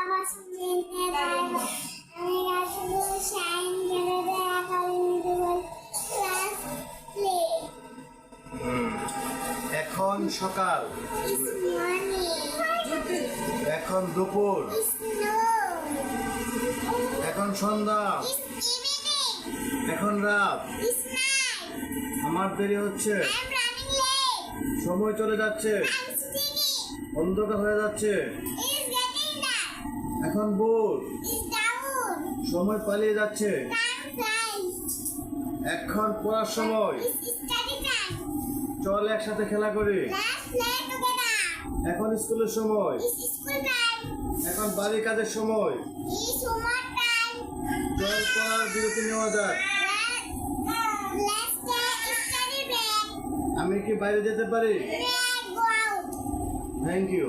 আমার আমি গাছগুলো শাইন করে দেয় ক্লাস প্লে এখন সকাল, ইস মর্নিং এখন দুপুর, ইস নো এখন সন্ধ্যা, ইস ইভিনিং এখন রাত। ইস নাইট আমার দেরি হচ্ছে, আই এম রানিং লেট সময় চলে যাচ্ছে, আই এম স্টিকিং অন্ধকার হয়ে যাচ্ছে। ইজ গেটিং ডার্ক এখন ভোর, ইজ ডাউন সময় পালিয়ে যাচ্ছে। টাইম ফ্লাইজ এখন পড়ার সময়, ইজ স্টাডি টাইম চল একসাথে খেলা করি। লেটস প্লে টুগেদার এখন স্কুলের সময়, ইজ স্কুল টাইম এখন বাড়ির কাজের সময়। ইজ হোমওয়ার্ক টাইম চল পড়ার বিরতি নেওয়া যাক। Let's take study break. আমি কি বাইরে যেতে পারি? Break, go out. Thank you.